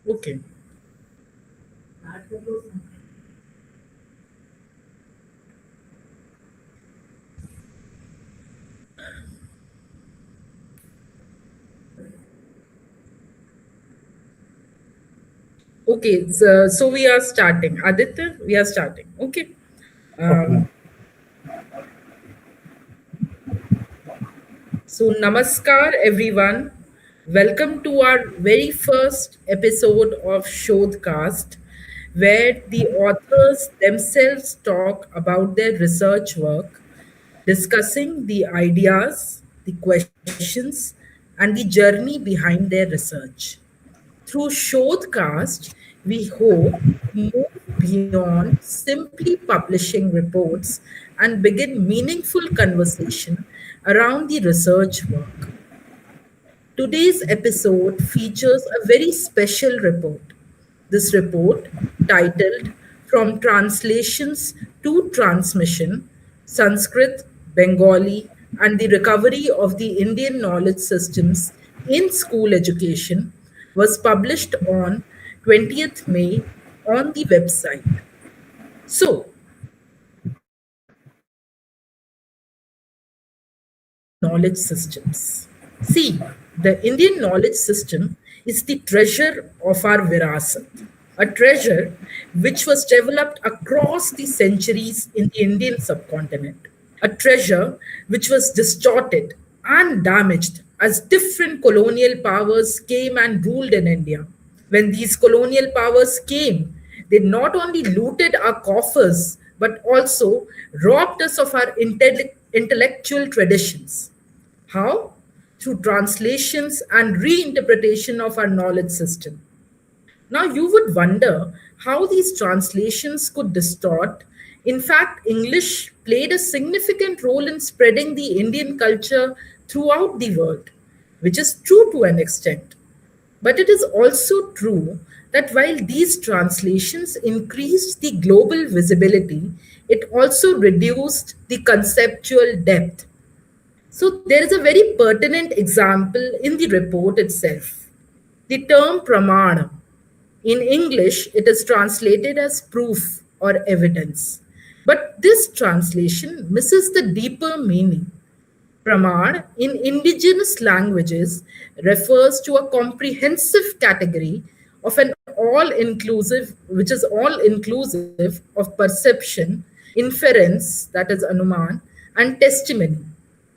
Okay. Okay. So we are starting. Aditya, we are starting. Okay. Okay. So, namaskar, everyone. Welcome to our very first episode of ShodhCast, where the authors themselves talk about their research work, discussing the ideas, the questions, and the journey behind their research. Through ShodhCast, we hope to move beyond simply publishing reports and begin meaningful conversation around the research work. Today's episode features a very special report. This report, titled From Translations to Transmission Sanskrit, Bengali, and the Recovery of the Indian Knowledge Systems in School Education, was published on 20th May on the website. So, knowledge systems. See, the Indian knowledge system is the treasure of our virasat, a treasure which was developed across the centuries in the Indian subcontinent, a treasure which was distorted and damaged as different colonial powers came and ruled in India. When these colonial powers came, they not only looted our coffers but also robbed us of our intellectual traditions. How? Through translations and reinterpretation of our knowledge system. Now, you would wonder how these translations could distort. In fact, English played a significant role in spreading the Indian culture throughout the world, which is true to an extent. But it is also true that while these translations increased the global visibility, it also reduced the conceptual depth. So there is a very pertinent example in the report itself. The term pramana. In English, it is translated as proof or evidence. But this translation misses the deeper meaning. Pramar in indigenous languages refers to a comprehensive category of an all inclusive, which is all inclusive of perception, inference, that is Anuman, and testimony.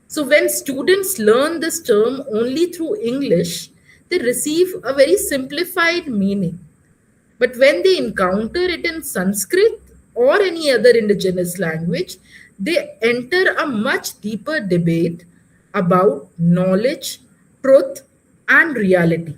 So when students learn this term only through English, they receive a very simplified meaning. But when they encounter it in Sanskrit or any other indigenous language, they enter a much deeper debate about knowledge, truth, and reality.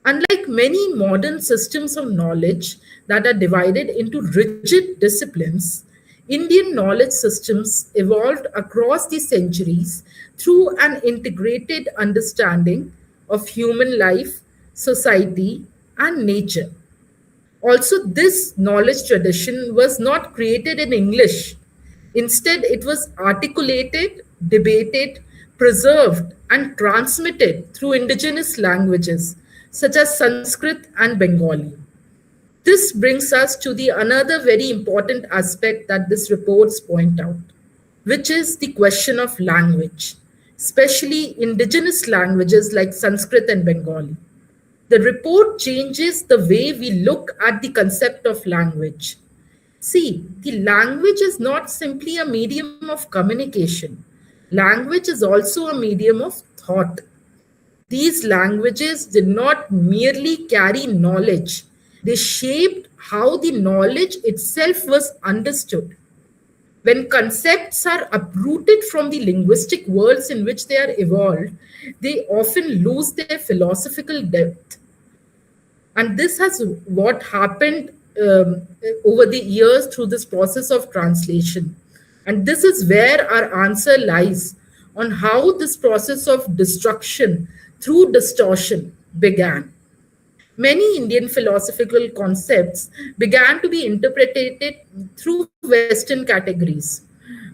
Unlike many modern systems of knowledge that are divided into rigid disciplines, Indian knowledge systems evolved across the centuries through an integrated understanding of human life, society, and nature. Also, this knowledge tradition was not created in English. Instead, it was articulated, debated, preserved, and transmitted through indigenous languages such as Sanskrit and Bengali. This brings us to the another very important aspect that this reports point out, which is the question of language, especially indigenous languages like Sanskrit and Bengali. The report changes the way we look at the concept of language. See, the language is not simply a medium of communication. Language is also a medium of thought. These languages did not merely carry knowledge, they shaped how the knowledge itself was understood. When concepts are uprooted from the linguistic worlds in which they are evolved, they often lose their philosophical depth. And this has what happened over the years through this process of translation. And this is where our answer lies on how this process of destruction through distortion began. Many Indian philosophical concepts began to be interpreted through Western categories.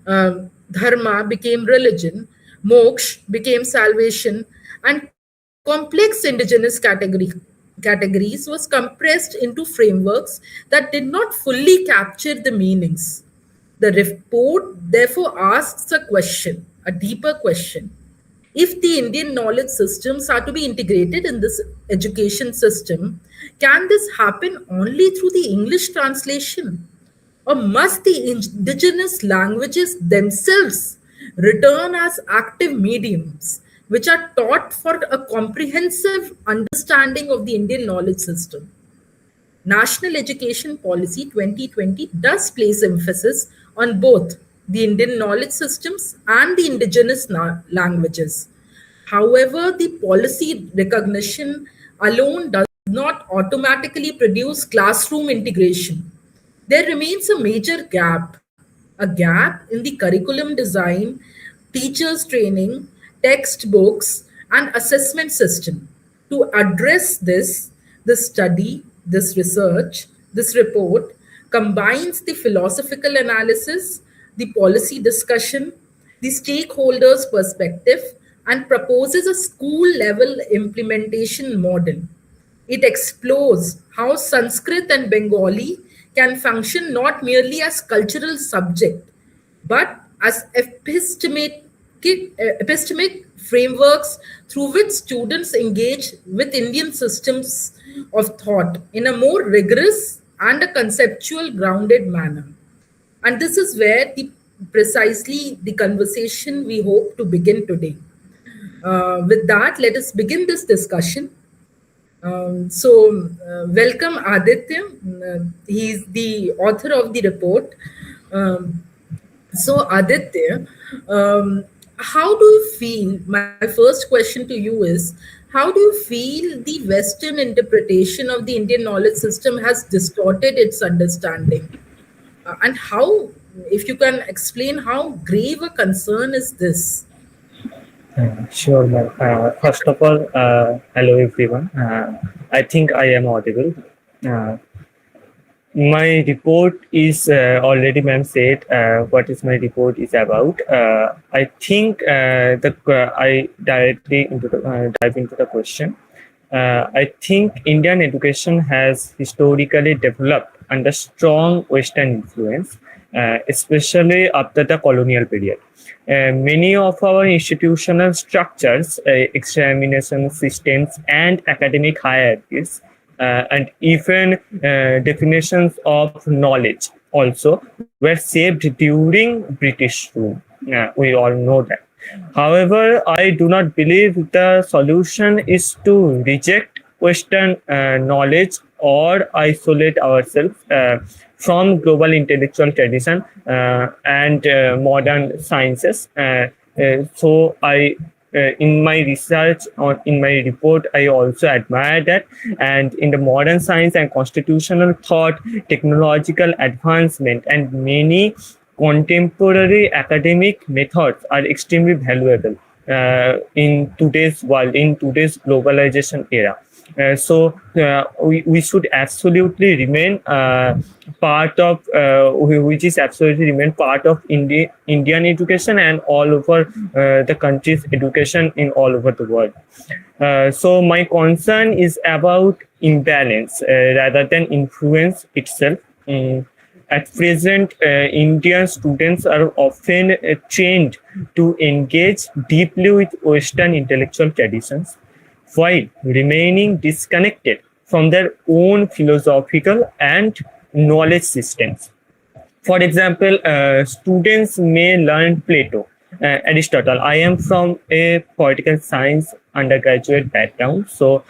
Dharma became religion, moksha became salvation, and complex indigenous category categories was compressed into frameworks that did not fully capture the meanings. The report therefore asks a question, a deeper question. If the Indian knowledge systems are to be integrated in this education system, can this happen only through the English translation? Or must the indigenous languages themselves return as active mediums, which are taught for a comprehensive understanding of the Indian knowledge system? National Education Policy 2020 does place emphasis on both the Indian knowledge systems and the indigenous languages. However, the policy recognition alone does not automatically produce classroom integration. There remains a major gap in the curriculum design, teachers' training, textbooks, and assessment system. To address this, this research, this report combines the philosophical analysis, the policy discussion, the stakeholders' perspective, and proposes a school level implementation model. It explores how Sanskrit and Bengali can function not merely as cultural subject, but as epistemic frameworks through which students engage with Indian systems of thought in a more rigorous and a conceptual grounded manner. And this is where precisely the conversation we hope to begin today. With that, let us begin this discussion. Welcome Aditya. He's the author of the report. Aditya, how do you feel? My first question to you is, how do you feel the Western interpretation of the Indian knowledge system has distorted its understanding? And how, if you can explain, how grave a concern is this? Sure, ma'am. First of all, hello everyone. I think I am audible. My report is already, ma'am said what is my report is about. I think I directly dive into the question. I think Indian education has historically developed under strong Western influence, especially after the colonial period. Many of our institutional structures, examination systems, and academic hierarchies, and even definitions of knowledge also were shaped during British rule. We all know that. However, I do not believe the solution is to reject Western knowledge or isolate ourselves from global intellectual tradition and modern sciences. So in my research or in my report, I also admire that. And in the modern science and constitutional thought, technological advancement, and many contemporary academic methods are extremely valuable in today's world, in today's globalization era. We should absolutely remain part of which is absolutely remain part of Indian education and all over the country's education in all over the world. So my concern is about imbalance rather than influence itself. At present, Indian students are often trained to engage deeply with Western intellectual traditions, while remaining disconnected from their own philosophical and knowledge systems. For example, students may learn Plato, Aristotle. I am from a political science undergraduate background, so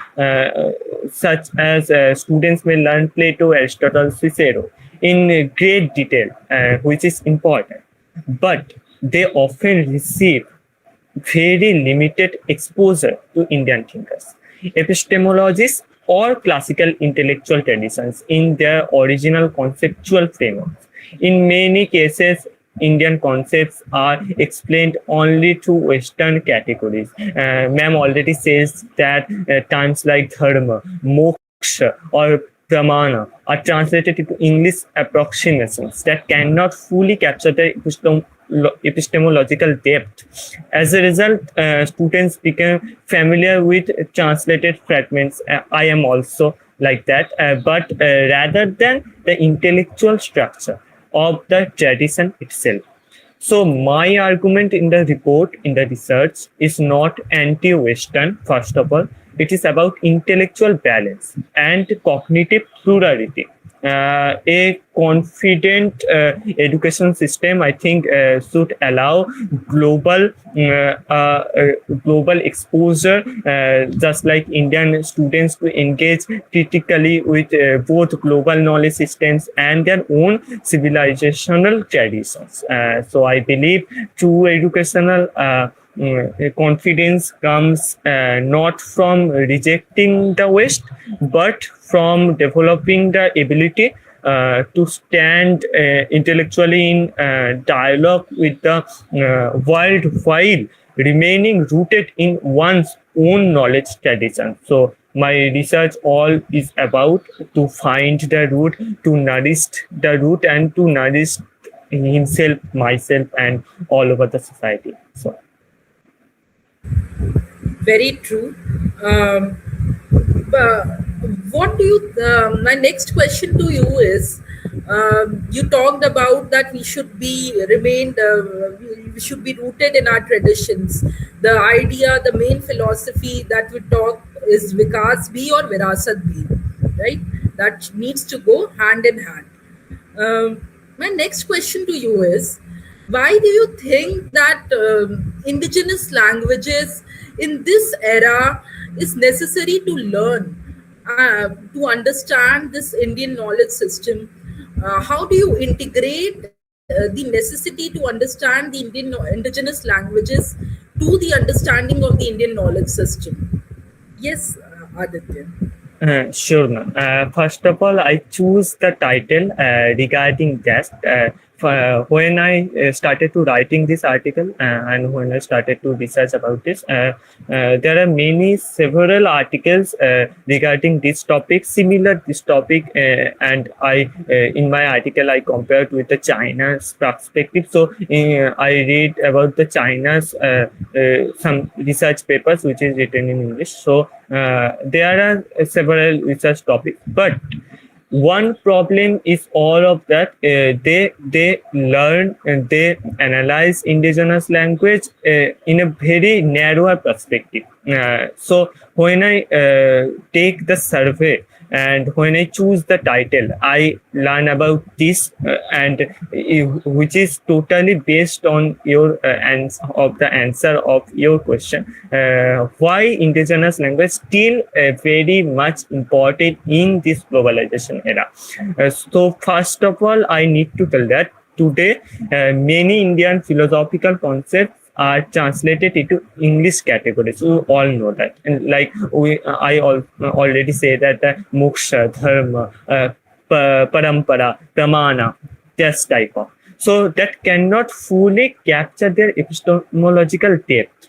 such as students may learn Plato, Aristotle, Cicero in great detail, which is important, but they often receive very limited exposure to Indian thinkers, epistemologists, or classical intellectual traditions in their original conceptual frameworks. In many cases, Indian concepts are explained only through Western categories. Ma'am already says that terms like dharma, moksha, or pramana are translated into English approximations that cannot fully capture the epistemological depth. As a result, students become familiar with translated fragments. I am also like that, but rather than the intellectual structure of the tradition itself. So my argument in the report, in the research, is not anti-Western, first of all. It is about intellectual balance and cognitive plurality. A confident education system, I think, should allow global global exposure, just like Indian students to engage critically with both global knowledge systems and their own civilizational traditions. So I believe true educational confidence comes not from rejecting the West, but from developing the ability to stand intellectually in dialogue with the world while remaining rooted in one's own knowledge tradition. So my research all is about to find the root, to nourish the root, and to nourish himself, myself, and all over the society. So Very true. But what do you? My next question to you is: you talked about that we should be remained, we should be rooted in our traditions. The idea, the main philosophy that we talk is Vikas bhi or Virasat bhi, right? That needs to go hand in hand. My next question to you is, why do you think that indigenous languages in this era is necessary to learn, to understand this Indian knowledge system? How do you integrate the necessity to understand the indigenous languages to the understanding of the Indian knowledge system? Yes, Aditya. Sure, ma'am. First of all, I choose the title regarding that. When I started to writing this article and when I started to research about this, there are several articles regarding this topic, similar this topic, and I in my article I compared with the China's perspective. So I read about the China's some research papers which is written in English. So there are several research topics, but one problem is all of that they learn and they analyze indigenous language in a very narrower perspective. So when I take the survey and when I choose the title, I learn about this and which is totally based on your answer of your question. Why indigenous language still very much important in this globalization era? So first of all, I need to tell that today many Indian philosophical concepts are translated into English categories. We all know that, and like I already say that moksha, dharma, parampara, pramana, this type of. So that cannot fully capture their epistemological depth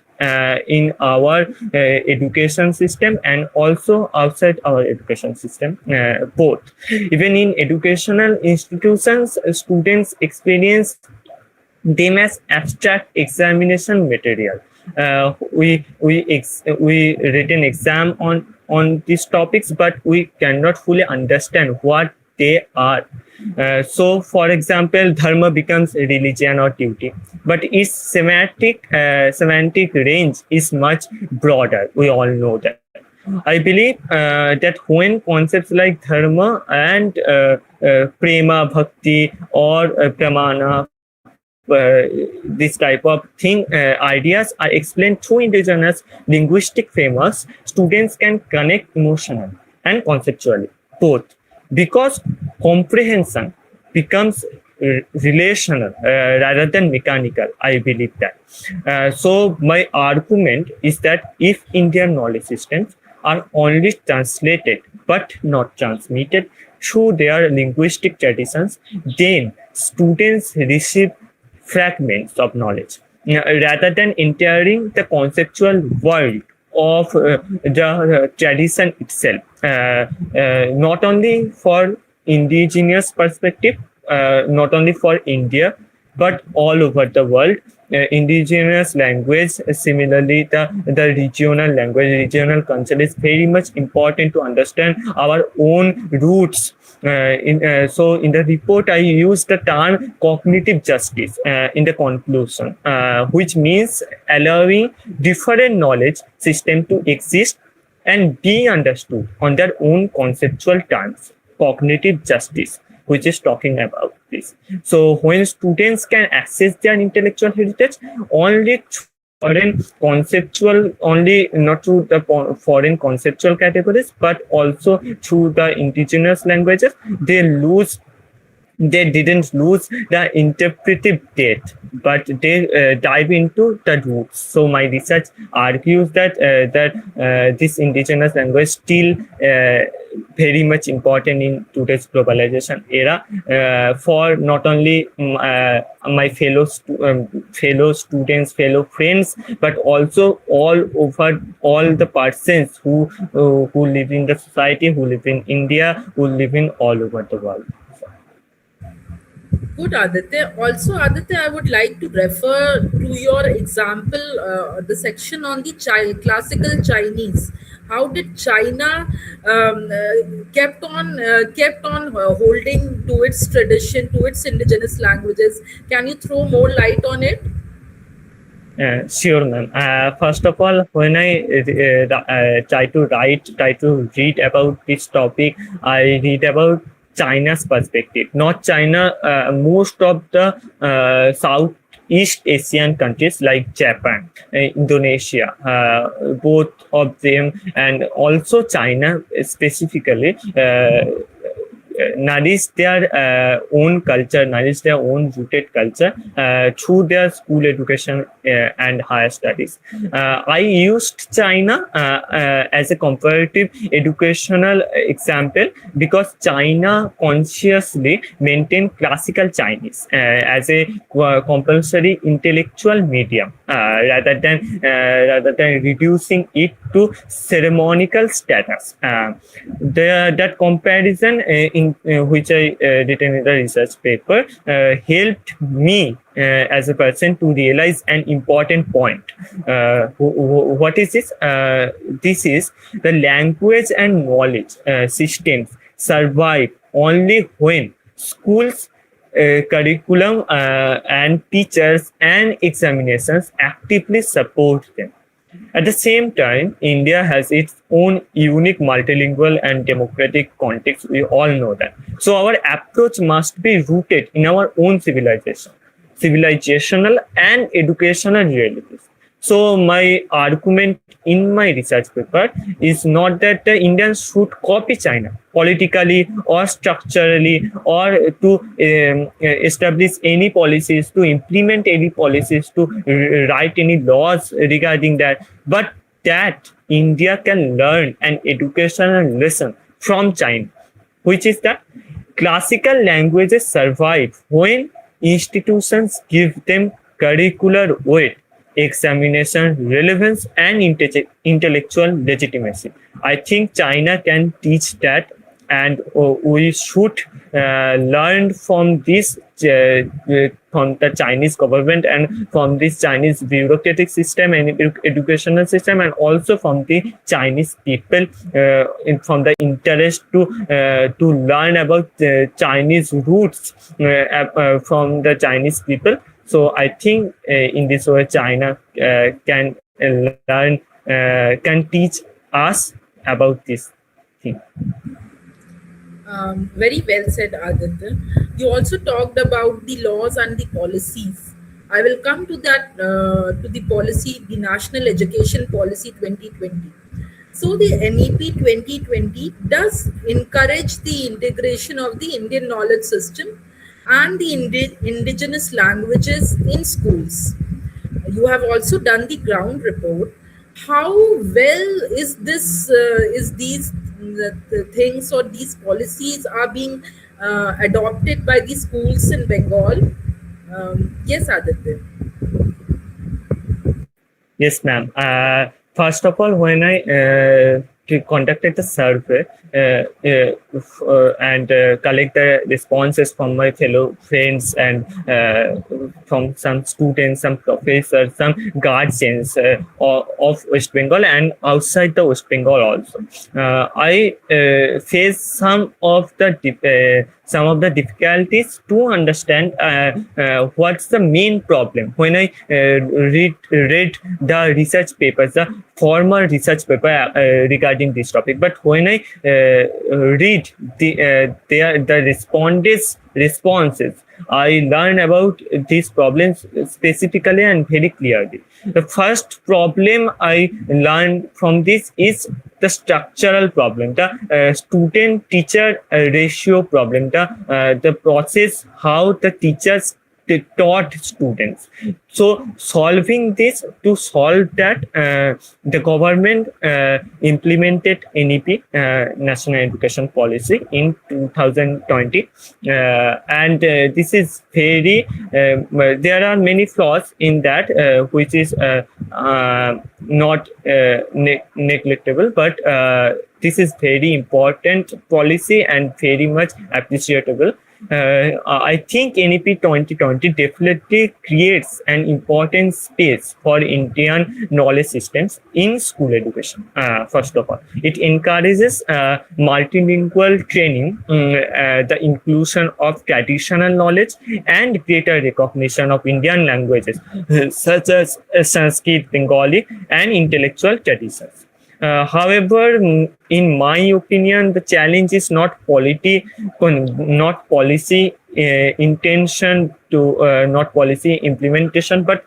in our education system and also outside our education system, both. Even in educational institutions, students experience them as abstract examination material. We written exam on these topics, but we cannot fully understand what they are. So, for example, dharma becomes religion or duty, but its semantic range is much broader. We all know that. I believe that when concepts like dharma and prema, bhakti, or pramana, this type of thing, ideas are explained through indigenous linguistic frameworks, students can connect emotional and conceptually, both, because comprehension becomes relational rather than mechanical. I believe that. So my argument is that if Indian knowledge systems are only translated but not transmitted through their linguistic traditions, then students receive fragments of knowledge rather than entering the conceptual world of the tradition itself. Not only for indigenous perspective, not only for India, but all over the world. Indigenous language, similarly the regional language, regional culture is very much important to understand our own roots. So in the report I used the term cognitive justice in the conclusion, which means allowing different knowledge system to exist and be understood on their own conceptual terms. Cognitive justice, which is talking about this. So when students can access their intellectual heritage only through foreign conceptual, only not through the foreign conceptual categories, but also through the indigenous languages, they didn't lose the interpretive depth, but they dive into the roots. So my research argues that this indigenous language still very much important in today's globalization era, for not only my fellow students, fellow friends, but also all over all the persons who live in the society, who live in India, who live in all over the world. Good, Aditya. Also, Aditya, I would like to refer to your example, the section on the classical Chinese. How did China kept on holding to its tradition, to its indigenous languages? Can you throw more light on it? Sure, ma'am. First of all, when I try to read about this topic, I read about China's perspective, not China. Most of the Southeast Asian countries like Japan, Indonesia, both of them, and also China specifically, nourish their own culture, nourish their own rooted culture through their school education and higher studies. I used China as a comparative educational example because China consciously maintained classical Chinese as a compulsory intellectual medium rather than reducing it to ceremonial status. That comparison in which I written in the research paper helped me as a person to realize an important point. What is this? This is the language and knowledge systems survive only when schools, curriculum, and teachers and examinations actively support them. At the same time, India has its own unique multilingual and democratic context. We all know that. So our approach must be rooted in our own civilizational and educational realities. So my argument in my research paper is not that the Indians should copy China politically or structurally, or to establish any policies, to implement any policies, to write any laws regarding that, but that India can learn an educational lesson from China, which is that classical languages survive when institutions give them curricular weight, examination relevance, and intellectual legitimacy. I think China can teach that, and we should learn from this, from the Chinese government and from this Chinese bureaucratic system and educational system, and also from the Chinese people, from the interest to learn about the Chinese roots from the Chinese people. So I think in this way China can learn, can teach us about this thing. Very well said, Aditya. You also talked about the laws and the policies. I will come to that, to the policy, the National Education Policy 2020. So the NEP 2020 does encourage the integration of the Indian knowledge system and the indigenous languages in schools. You have also done the ground report. How well is this? Is these the things or these policies are being adopted by the schools in Bengal? Yes, Aditya. Yes, ma'am. First of all, when I conducted the survey and collect the responses from my fellow friends and from some students, some professors, some guardians of West Bengal and outside the West Bengal also. I face some of the difficulties to understand what's the main problem when I read the research papers, the formal research paper regarding this topic. But when I read the respondents' responses, I learn about these problems specifically and very clearly. The first problem I learned from this is the structural problem, the student-teacher ratio problem, the process how the teachers taught students. So solving this, to solve that, the government implemented NEP, National Education Policy, in 2020, and this is very. There are many flaws in that, which is not neglectable, but this is very important policy and very much appreciable. I think NEP 2020 definitely creates an important space for Indian knowledge systems in school education. First of all, it encourages multilingual training, the inclusion of traditional knowledge, and greater recognition of Indian languages such as Sanskrit, Bengali, and intellectual traditions. However, in my opinion, the challenge is not not policy intention to not policy implementation, but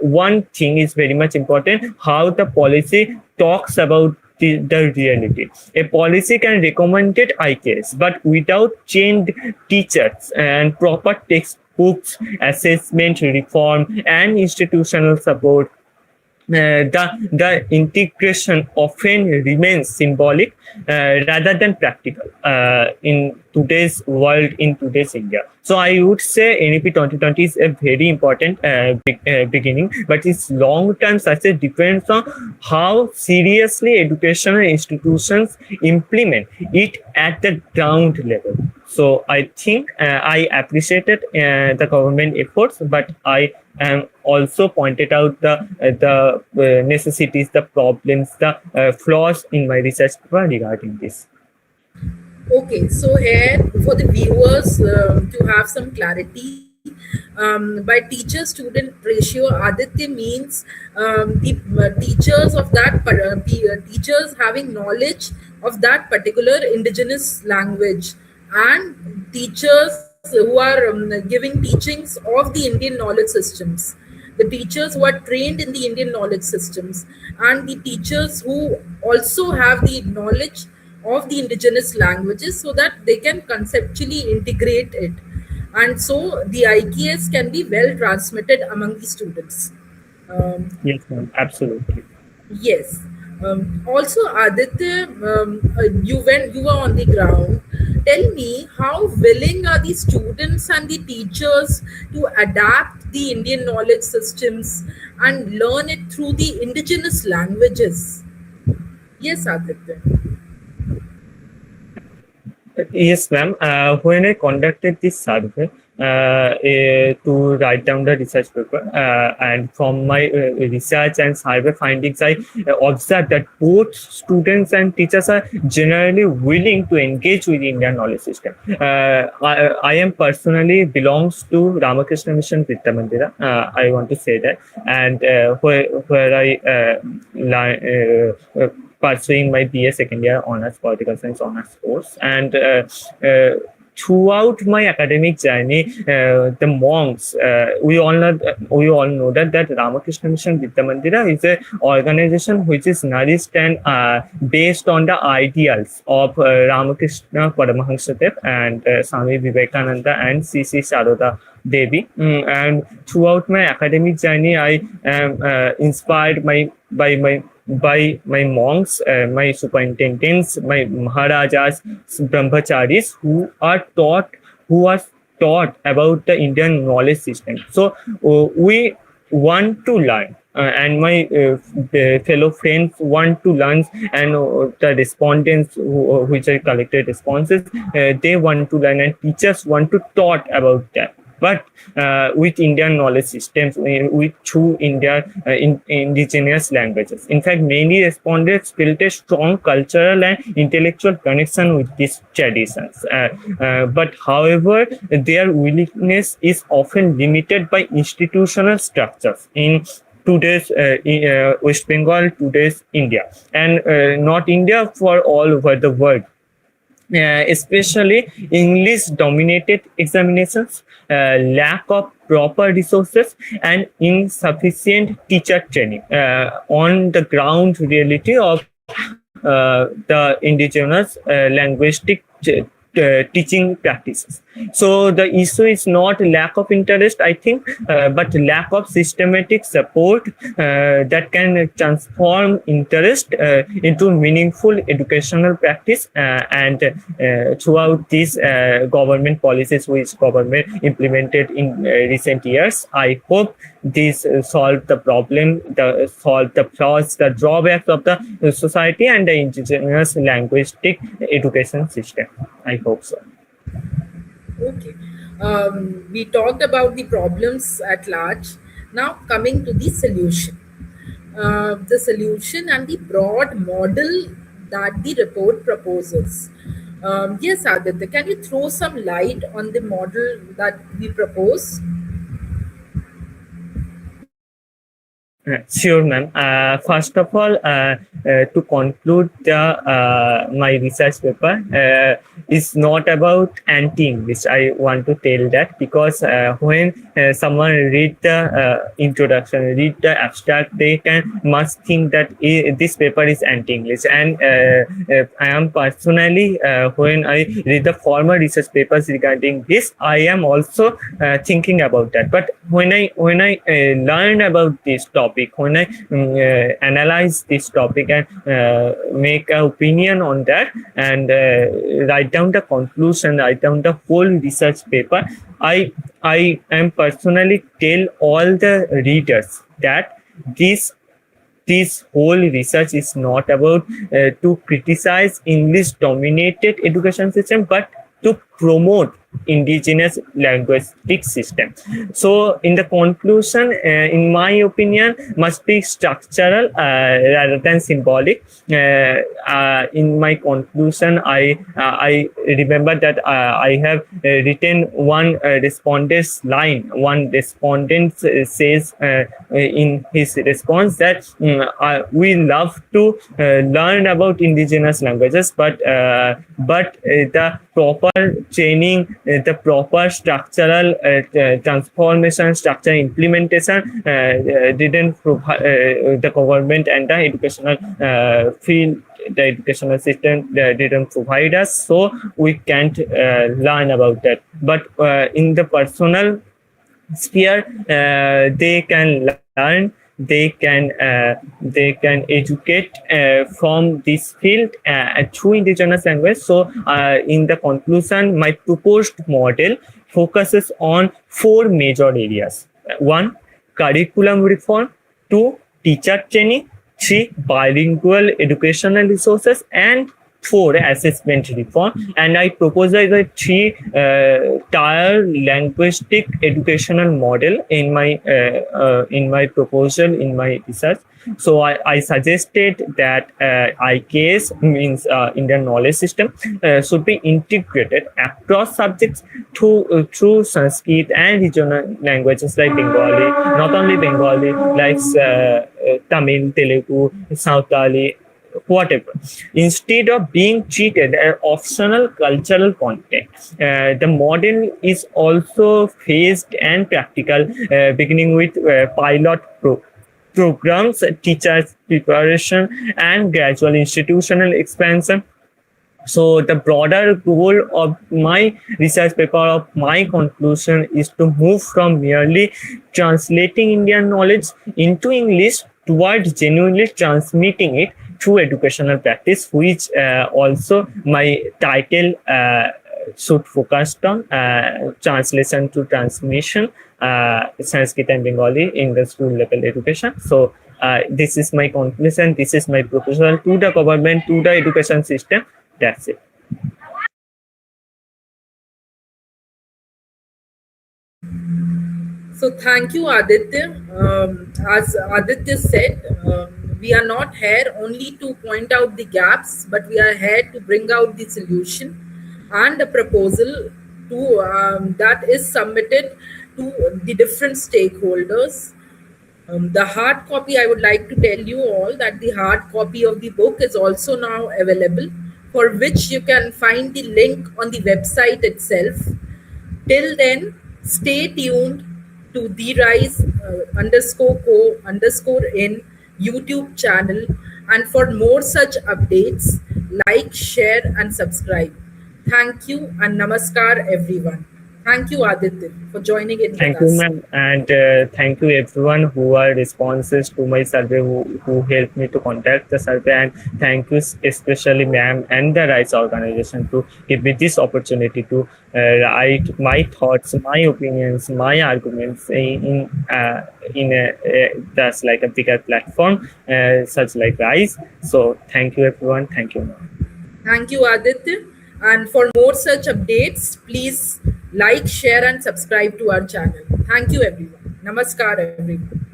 one thing is very much important: how the policy talks about the reality. A policy can recommend it IKS, but without trained teachers and proper textbooks, assessment, reform, and institutional support, the integration often remains symbolic rather than practical in today's world, in today's India. So I would say NEP 2020 is a very important beginning, but its long-term success depends on how seriously educational institutions implement it at the ground level. So I think I appreciated the government efforts, but I also pointed out the necessities, the problems, the flaws in my research paper regarding this. Okay, so here for the viewers to have some clarity, by teacher-student ratio, Aditya means the teachers of that teachers having knowledge of that particular indigenous language, and teachers who are giving teachings of the Indian knowledge systems, the teachers who are trained in the Indian knowledge systems, and the teachers who also have the knowledge of the indigenous languages so that they can conceptually integrate it. And so the IKS can be well transmitted among the students. Um, Yes, ma'am, absolutely. yes. Also, Aditya, you when you were on the ground, tell me how willing are the students and the teachers to adapt the Indian knowledge systems and learn it through the indigenous languages. Yes, Aditya. Yes, ma'am. When I conducted this survey to write down the research paper, and from my research and survey findings, I observed that both students and teachers are generally willing to engage with Indian knowledge system. I am personally belongs to Ramakrishna Mission Vidya Mandira. I want to say that, and where I pursuing my BA second year honors political science honors course, and throughout my academic journey, the monks, we all know that Ramakrishna Mission Vidya Mandira is a organization which is nourished and based on the ideals of Ramakrishna Paramahansadev and Swami Vivekananda and C.C. Sharoda Devi. And throughout my academic journey, I am inspired by my monks, my superintendents, my maharajas, brahmacharis who are taught about the Indian knowledge system. So we want to learn. and my fellow friends want to learn, and the respondents which are collected responses, they want to learn, and teachers want to taught about that. But with Indian knowledge systems, with through India indigenous languages. In fact, many respondents built a strong cultural and intellectual connection with these traditions. But however, their willingness is often limited by institutional structures in today's West Bengal, today's India, and not India, for all over the world. Especially English dominated examinations, lack of proper resources, and insufficient teacher training on the ground reality of the indigenous linguistic teaching practices. So the issue is not lack of interest, I think, but lack of systematic support that can transform interest into meaningful educational practice, and throughout these government policies which government implemented in recent years. I hope this solve the problem, solve the flaws, the drawbacks of the society and the indigenous linguistic education system. I hope so. Okay. We talked about the problems at large. Now, coming to the solution. The solution and the broad model that the report proposes. Yes, Aditya, can you throw some light on the model that we propose? Sure, ma'am. First of all, to conclude my research paper is not about anti-English. I want to tell that, because when someone read the introduction, read the abstract, they must think that this paper is anti-English. And I am personally, when I read the former research papers regarding this, I am also thinking about that. But when I learned about this topic, when I analyze this topic and make an opinion on that, and write down the conclusion, write down the whole research paper, I am personally tell all the readers that this whole research is not about to criticize English dominated education system, but to promote indigenous linguistic system. So in the conclusion, in my opinion, must be structural rather than symbolic. In my conclusion, I remember that I have written one respondent's line. One respondent says in his response that we love to learn about indigenous languages, but the proper training, the proper structural transformation, structural implementation didn't provide the government and the educational field, the educational system didn't provide us, so we can't learn about that. But in the personal sphere, they can learn, they can educate from this field through indigenous language. So in the conclusion, my proposed model focuses on four major areas. One, curriculum reform. Two, teacher training. Three, bilingual educational resources. And four, assessment reform. And I propose a three-tier linguistic educational model in my proposal, in my research. So I suggested that IKS, means Indian knowledge system, should be integrated across subjects through Sanskrit and regional languages like Bengali, not only Bengali, like Tamil, Telugu, Sautali, whatever, instead of being treated as optional cultural content. The model is also phased and practical, beginning with pilot programs, teachers preparation, and gradual institutional expansion. So the broader goal of my research paper, of my conclusion, is to move from merely translating Indian knowledge into English towards genuinely transmitting it through educational practice, which also my title should focus on translation to transmission. Sanskrit and Bengali in the school level education. So this is my conclusion. This is my proposal to the government, to the education system. That's it. So thank you, Aditya. As Aditya said, we are not here only to point out the gaps, but we are here to bring out the solution and a proposal to that is submitted to the different stakeholders. The hard copy, I would like to tell you all that the hard copy of the book is also now available, for which you can find the link on the website itself. Till then, stay tuned to the rise underscore co underscore in YouTube channel, and for more such updates, like, share, and subscribe. Thank you and namaskar, everyone. Thank you, Aditya, for joining in with Thank you, us. ma'am, and thank you everyone who are responses to my survey, who helped me to contact the survey, and thank you especially ma'am and the rights organization to give me this opportunity to write my thoughts, my opinions, my arguments that's like a bigger platform, such like rise. So thank you everyone. Thank you, ma'am. Thank you, Aditya. And for more such updates, please like, share, and subscribe to our channel. Thank you, everyone. Namaskar, everyone.